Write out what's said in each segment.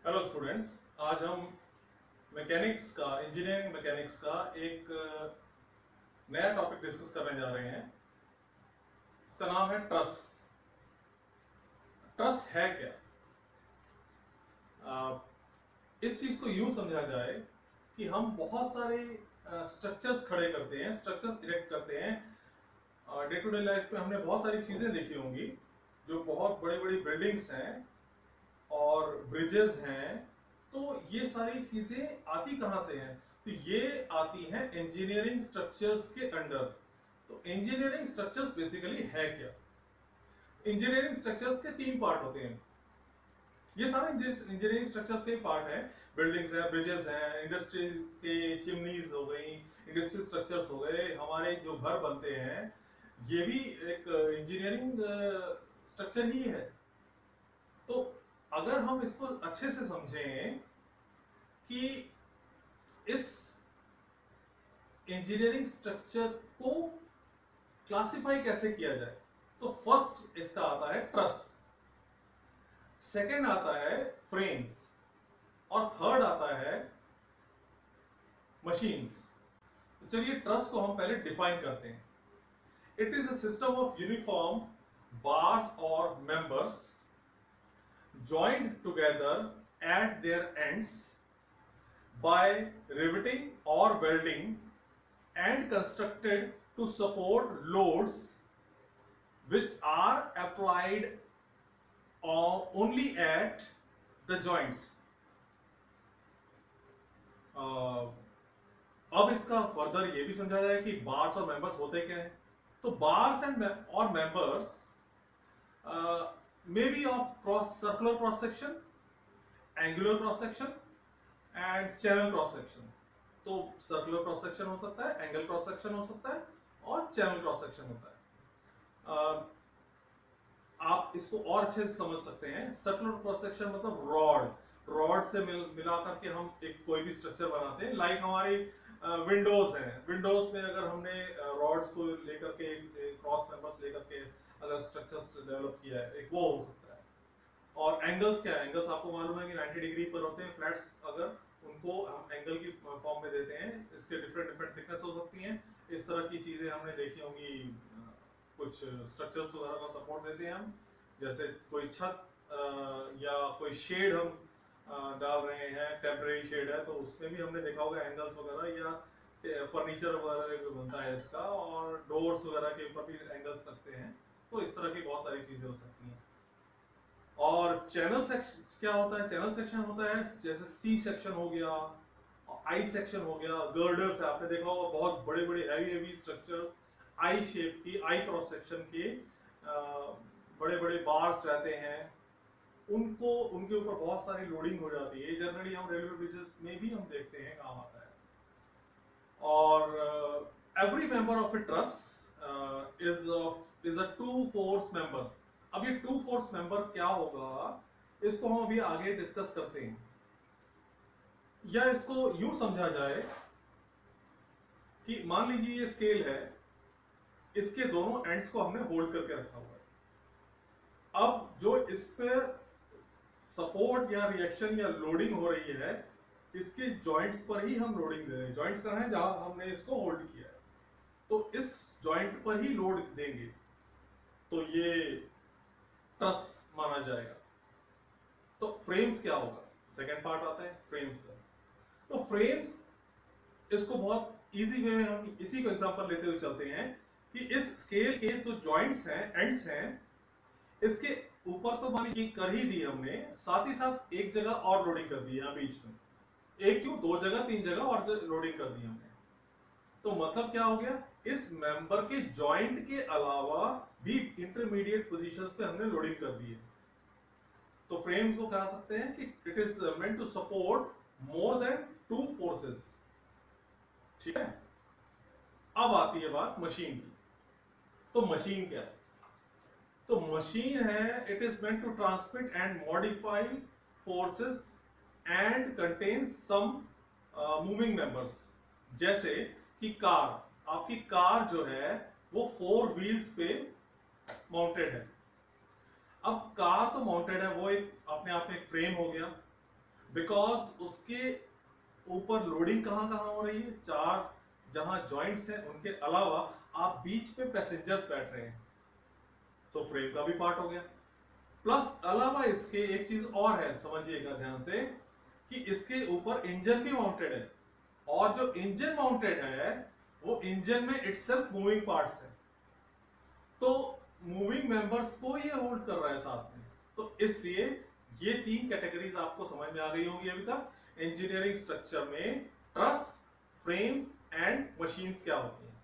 Hello students, आज हम engineering mechanics का एक नया टॉपिक डिस्कस करने जा रहे हैं। इसका नाम है ट्रस। ट्रस है क्या? इस चीज को यूं समझा जाए कि हम बहुत सारे स्ट्रक्चर्स खड़े करते हैं, स्ट्रक्चर्स इरेक्ट करते हैं। डे टू डे लाइफ में हमने बहुत सारी चीजें देखी होंगी, जो बहुत बड़ी बड़ी बिल्डिंग्स हैं और ब्रिजेस हैं। तो ये सारी चीजें आती कहां से हैं? तो ये आती हैं इंजीनियरिंग स्ट्रक्चर्स के अंडर। तो इंजीनियरिंग स्ट्रक्चर्स बेसिकली है क्या? इंजीनियरिंग स्ट्रक्चर्स के तीन पार्ट होते हैं। ये सारे इंजीनियरिंग स्ट्रक्चर्स के पार्ट हैं। बिल्डिंग्स हैं, ब्रिजेस हैं, इंडस्ट्रीज के चिमनीज हो गई, इंडस्ट्रियल स्ट्रक्चर्स हो गए, हमारे जो घर बनते हैं, ये भी एक इंजीनियरिंग स्ट्रक्चर ही है। तो अगर हम इसको अच्छे से समझें कि इस इंजीनियरिंग स्ट्रक्चर को क्लासिफाई कैसे किया जाए, तो फर्स्ट इसका आता है ट्रस, सेकंड आता है फ्रेम्स और थर्ड आता है मशीन्स। तो चलिए ट्रस को हम पहले डिफाइन करते हैं। It is a system of uniform bars और members joined together at their ends by riveting or welding and constructed to support loads which are applied only at the joints. अब इसका further ये भी समझा जाए कि बार्स और members होते क्या हैं। तो बार्स एंड और members may be of circular cross section, angular cross section and channel cross section. तो circular cross section हो सकता है, angle cross section हो सकता है और channel cross section होता है। आप इसको और अच्छे से समझ सकते हैं। circular cross section मतलब रॉड से मिला करके हम एक कोई भी स्ट्रक्चर बनाते हैं। लाइक हमारी विंडोज हैं, विंडोज में अगर हमने रॉड्स को लेकर के क्रॉस मेंबर्स लेकर के अगर स्ट्रक्चर्स डेवलप किया है, एक वो हो सकता है। और एंगल्स क्या है? एंगल्स आपको मालूम है कि 90 डिग्री पर होते हैं फ्लैट्स, अगर उनको हम एंगल की फॉर्म में देते हैं, इसके डिफरेंट डिफरेंट थिकनेस हो सकती हैं। इस तरह की चीजें हमने देखी होंगी। कुछ स्ट्रक्चर्स वगैरह का सपोर्ट देते हैं हम, जैसे कोई छत या कोई शेड हम डाल रहे हैं, टेम्परेरी शेड है, तो उसमें भी हमने देखा होगा एंगल्स वगैरह, या फर्नीचर वगैरह जो बनता है इसका, और डोर्स वगैरह के ऊपर भी एंगल्स लगते हैं। तो इस तरह की बहुत सारी चीजें हो सकती हैं। और चैनल सेक्शन क्या होता है? चैनल सेक्शन होता है जैसे सी सेक्शन हो गया, आई सेक्शन हो गया, गर्डर्स है, आपने देखा होगा बहुत बड़े बड़े हैवी स्ट्रक्चर्स, आई शेप की, आई क्रॉस सेक्शन के बड़े बड़े बार्स रहते हैं, उनको उनके ऊपर बहुत सारी लोडिंग हो जाती है। जनरली हम रेलवे ब्रिजेस में भी हम देखते हैं काम आता है। और every member of a truss is a two force member. अब ये टू फोर्स मेंबर क्या होगा, इसको हम अभी आगे डिस्कस करते हैं। या इसको यूं समझा जाए कि मान लीजिए ये स्केल है, इसके दोनों एंड्स को हमने होल्ड करके रखा हुआ है। अब जो इस पर सपोर्ट या रिएक्शन या लोडिंग हो रही है, इसके जॉइंट्स पर ही हम लोडिंग दे रहे हैं। जॉइंट्स कहां है? जहां हमने इसको होल्ड किया है, तो इस जॉइंट पर ही लोड देंगे, तो ये ट्रस माना जाएगा। तो फ्रेम्स क्या होगा? सेकेंड पार्ट आता है फ्रेम्स का। तो फ्रेम्स, इसको बहुत इजी वे में हम इसी को एग्जांपल लेते हुए चलते हैं कि इस स्केल के जो जॉइंट्स हैं, एंड्स हैं, इसके ऊपर तो मान लीजिए कर ही दी हमने, साथ ही साथ एक जगह और लोडिंग कर दी है बीच में। एक क्यों, दो जगह, तीन जगह और लोडिंग कर दी हमने। तो मतलब क्या हो गया? इस मेंबर के जॉइंट के अलावा भी इंटरमीडिएट पोजीशंस पे हमने लोडिंग कर दी है। तो फ्रेम्स को कह सकते हैं कि it is meant to support more than two forces. ठीक है। अब आती है बात मशीन की। तो मशीन क्या है? तो मशीन है, it is meant to transmit and modify forces and contains some moving members. जैसे कि कार, आपकी कार जो है वो 4 व्हील्स पे माउंटेड है। अब कार तो माउंटेड है, वो एक अपने आप में एक फ्रेम हो गया। बिकॉज उसके ऊपर लोडिंग कहां कहां हो रही है, चार जहां जॉइंट्स हैं उनके अलावा आप बीच पे पैसेंजर्स बैठ रहे हैं, तो फ्रेम का भी पार्ट हो गया। प्लस अलावा इसके एक चीज और है, समझिएगा ध्यान से, कि इसके ऊपर इंजन भी माउंटेड है, और जो इंजन माउंटेड है वो इंजन में इटसेल्फ मूविंग पार्ट्स है, तो मूविंग मेंबर्स को ये होल्ड कर रहा है साथ में। तो इसलिए ये तीन कैटेगरीज आपको समझ में आ गई होंगी अभी तक इंजीनियरिंग स्ट्रक्चर में, ट्रस, फ्रेम्स एंड मशीन्स क्या होती हैं।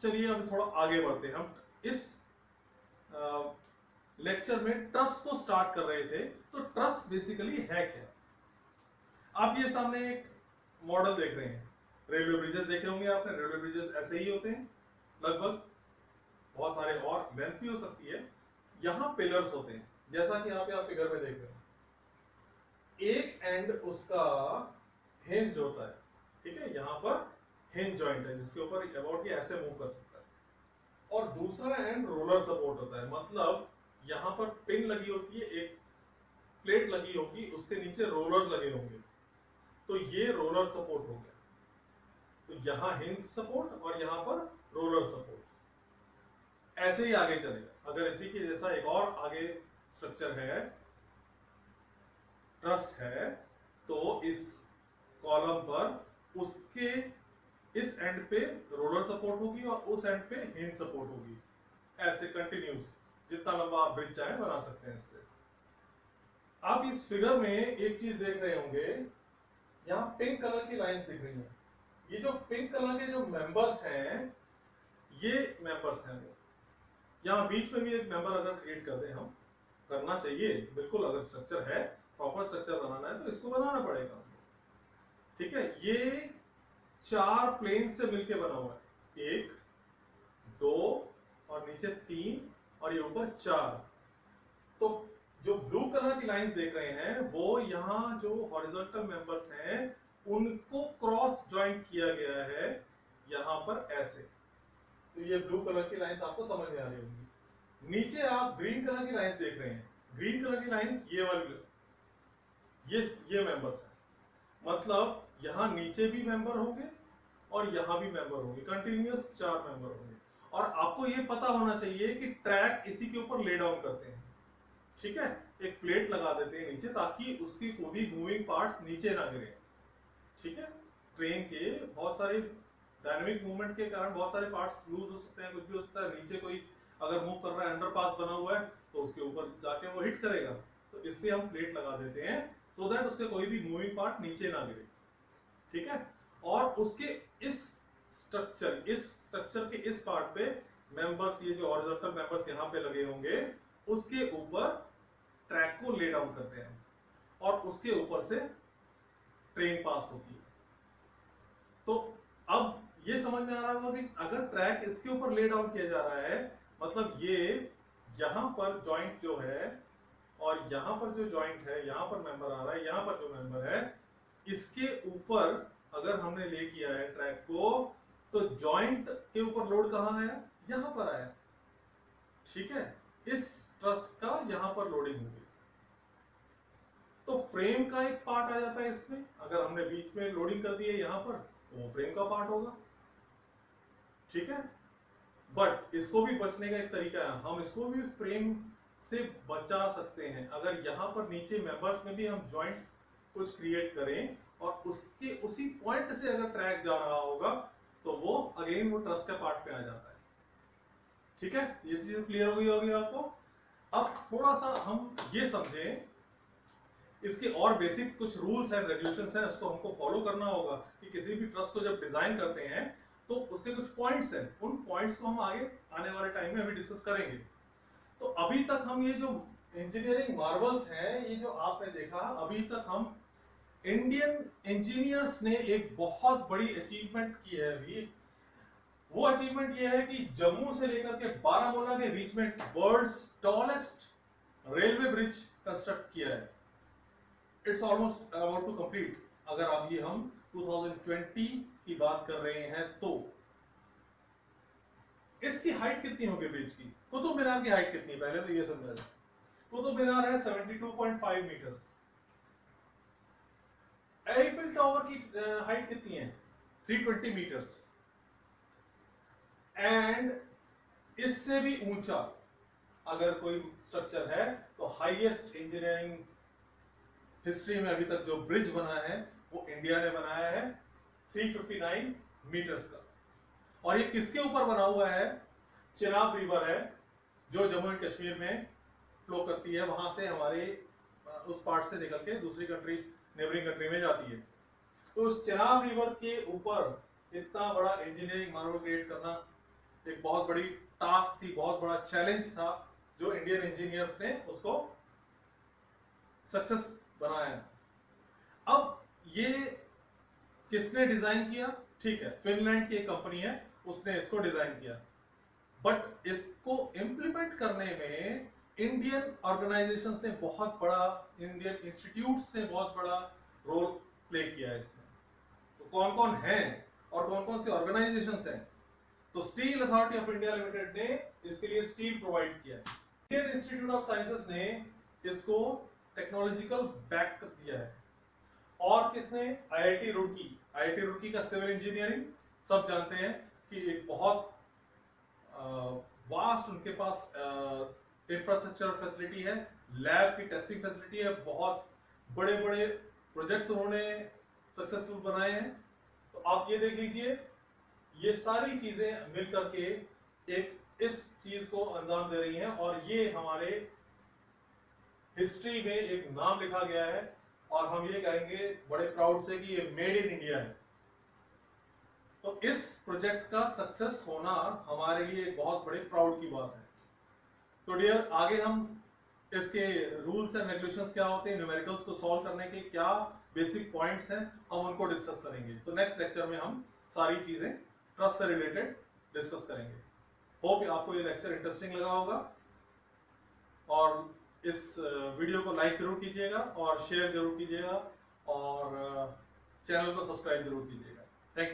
चलिए अब थोड़ा आगे बढ़ते हैं। हम इस लेक्चर में ट्रस को स्टार्ट कर रहे थे, तो ट्रस बेसिकली है क्या। आप ये सामने एक मॉडल देख रहे हैं, रेलवे ब्रिजेस देखे होंगे आपने, रेलवे ब्रिजेस ऐसे ही होते हैं लगभग, बहुत सारे और लेंथ भी हो सकती है। यहां पिलर्स होते हैं जैसा कि आप यहाँ फिगर में देख रहे हैं, एक एंड उसका हिंज होता है, ठीक है, यहां पर हिंज जॉइंट है जिसके ऊपर अबाउट ये ऐसे मूव कर सकता है, और दूसरा एंड रोलर सपोर्ट होता है, मतलब यहां पर पिन लगी होती है, एक प्लेट लगी होगी, उसके नीचे रोलर लगे होंगे, तो ये रोलर सपोर्ट हो गया। तो यहां हिंज सपोर्ट और यहां पर रोलर सपोर्ट। ऐसे ही आगे चलेगा। अगर इसी के जैसा एक और आगे स्ट्रक्चर है, ट्रस है, तो इस कॉलम पर उसके इस एंड पे रोलर सपोर्ट होगी और उस एंड पे हिंज सपोर्ट होगी, ऐसे कंटिन्यूस, जितना लंबा आप ब्रिज चाहे बना सकते हैं इससे। आप इस फिगर में एक चीज देख रहे होंगे, यहाँ पिंक कलर की लाइंस दिख रही हैं, ये जो पिंक कलर के जो मेंबर्स हैं, ये मेंबर्स हैं वो। यहाँ बीच में भी एक मेंबर अगर क्रिएट कर दें, हम करना चाहिए बिल्कुल, अगर स्ट्रक्चर है, प्रॉपर स्ट्रक्चर बनाना है तो इसको बनाना पड़ेगा, ठीक है। ये चार प्लेन से मिलके बना हुआ है, एक, दो और नीचे तीन और ये ऊपर चार। तो जो ब्लू कलर की लाइंस देख रहे हैं वो यहाँ जो हॉरिजॉन्टल मेंबर्स हैं उनको क्रॉस जॉइंट किया गया है यहाँ पर ऐसे। तो ये ब्लू कलर की लाइंस आपको समझ में आ रही होंगी। नीचे आप ग्रीन कलर की लाइंस देख रहे हैं, ग्रीन कलर की लाइंस ये वाली, ये मेंबर्स हैं, मतलब यहाँ नीचे भी मेंबर होंगे और यहाँ भी मेंबर होंगे, कंटिन्यूअस चार मेंबर होंगे। और आपको ये पता होना चाहिए कि ट्रैक इसी के ऊपर ले डाउन करते हैं, ठीक है, एक प्लेट लगा देते हैं नीचे ताकि उसकी कोई भी मूविंग पार्ट्स नीचे ना गिरे, ठीक है। ट्रेन के बहुत सारे डायनामिक मूवमेंट के कारण बहुत सारे पार्ट्स लूज हो सकते हैं, कुछ भी हो सकता है, नीचे कोई अगर मूव कर रहा है, अंडरपास बना हुआ है तो उसके ऊपर जाके वो हिट करेगा, तो इसलिए हम प्लेट लगा देते हैं सो दैट उसके कोई भी मूविंग पार्ट नीचे ना गिरे, ठीक है। और उसके इस स्ट्रक्चर के इस पार्ट पे मेंबर्स, ये जो हॉरिजॉन्टल मेंबर्स यहाँ पे लगे होंगे, उसके ऊपर ट्रैक को ले डाउन करते हैं और उसके ऊपर से ट्रेन पास होती है। तो अब ये समझ में आ रहा होगा कि अगर ट्रैक इसके ऊपर ले डाउन किया जा रहा है, मतलब ये यहां पर जॉइंट जो है और यहां पर जो जॉइंट है, यहां पर मेंबर आ रहा है, यहां पर जो मेंबर है, इसके ऊपर अगर हमने ले किया है ट्रैक को, तो जॉइंट के ऊपर लोड कहां आया, यहां पर आया, ठीक है। इस ट्रस का यहां पर लोडिंग होगी, तो फ्रेम का एक पार्ट आ जाता है इसमें। अगर हमने बीच में लोडिंग कर दी है यहां पर, तो वो फ्रेम का पार्ट होगा, ठीक है। बट इसको भी बचने का एक तरीका है, हम इसको भी फ्रेम से बचा सकते हैं। अगर यहां पर नीचे मेंबर्स में भी हम जॉइंट्स कुछ क्रिएट करें और उसके उसी पॉइंट से अगर ट्रैक जा रहा होगा, तो वो अगेन वो ट्रस का पार्ट पे आ जाता है, ठीक है। ये चीज क्लियर हो गई होगी आपको। अब थोड़ा सा हम ये समझें, इसके और बेसिक कुछ रूल्स एंड रेगुलेशंस हैं, उसको हमको फॉलो करना होगा कि किसी भी ट्रस को जब डिजाइन करते हैं तो उसके कुछ पॉइंट्स हैं, उन पॉइंट्स को हम आगे आने वाले टाइम में अभी डिस्कस करेंगे। तो अभी तक हम ये जो इंजीनियरिंग मार्वल्स हैं, ये जो आपने देखा, अभी तक हम इंडियन इंजीनियर्स ने एक बहुत बड़ी अचीवमेंट की है। अभी वो अचीवमेंट ये है कि जम्मू से लेकर के बारामूला के बीच में world's tallest railway bridge construct किया है। It's almost about to complete. अगर अब ये हम 2020 की बात कर रहे हैं तो इसकी हाइट कितनी होगी ब्रिज की? कुतुब मीनार की हाइट कितनी है पहले तो ये समझा जाए। कुतुब मीनार है 72.5 मीटर्स, टॉवर की हाइट कितनी है? 320 मीटर्स। एंड इससे भी ऊंचा अगर कोई स्ट्रक्चर है तो हाईएस्ट इंजीनियरिंग हिस्ट्री में अभी तक जो ब्रिज बना है वो इंडिया ने बनाया है 359 मीटर्स का। और ये किसके ऊपर बना हुआ है? चिनाब रिवर है जो जम्मू एंड कश्मीर में फ्लो करती है, वहां से हमारे उस पार्ट से निकल के दूसरी कंट्री, नेबरिंग कंट्री में जाती है। तो उस चिनाब रिवर के ऊपर इतना बड़ा इंजीनियरिंग मार्वल क्रिएट करना एक बहुत बड़ी टास्क थी, बहुत बड़ा चैलेंज था, जो इंडियन इंजीनियर्स ने उसको सक्सेस बनाया। अब ये किसने डिजाइन किया? ठीक है, फिनलैंड की एक कंपनी है, उसने इसको डिजाइन किया, बट इसको इंप्लीमेंट करने में इंडियन ऑर्गेनाइजेशंस ने बहुत बड़ा, इंडियन इंस्टीट्यूट्स ने बहुत बड़ा रोल प्ले किया है इसमें। तो कौन कौन है और कौन कौन सी ऑर्गेनाइजेशंस हैं? तो steel authority of India limited ने इसके लिए स्टील प्रोवाइड किया है। इंडियन इंस्टीट्यूट ऑफ साइंसेस ने इसको टेक्नोलॉजिकल बैक कर दिया है। और किसने? आईआईटी रुड़की। आईआईटी रुड़की का सिविल इंजीनियरिंग सब जानते हैं कि एक बहुत वास्ट उनके पास इंफ्रास्ट्रक्चर फैसिलिटी है, लैब की टेस्टिंग फैसिलिटी है, बहुत बड़े बड़े प्रोजेक्ट्स उन्होंने सक्सेसफुल बनाए हैं। तो आप ये देख लीजिए, ये सारी चीजें मिलकर के एक इस चीज को अंजाम दे रही हैं, और ये हमारे हिस्ट्री में एक नाम लिखा गया है, और हम ये कहेंगे बड़े प्राउड से कि ये मेड इन इंडिया है। तो इस प्रोजेक्ट का सक्सेस होना हमारे लिए एक बहुत बड़े प्राउड की बात है। तो डियर, आगे हम इसके रूल्स एंड रेगुलेशंस क्या होते हैं, न्यूमेरिकल्स को सॉल्व करने के क्या बेसिक पॉइंट्स हैं, हम उनको डिस्कस करेंगे। तो नेक्स्ट लेक्चर में हम सारी चीजें ट्रस्ट से रिलेटेड डिस्कस करेंगे। होप आपको ये लेक्चर इंटरेस्टिंग लगा होगा, और इस वीडियो को लाइक जरूर कीजिएगा और शेयर जरूर कीजिएगा, और चैनल को सब्सक्राइब जरूर कीजिएगा। Thank you.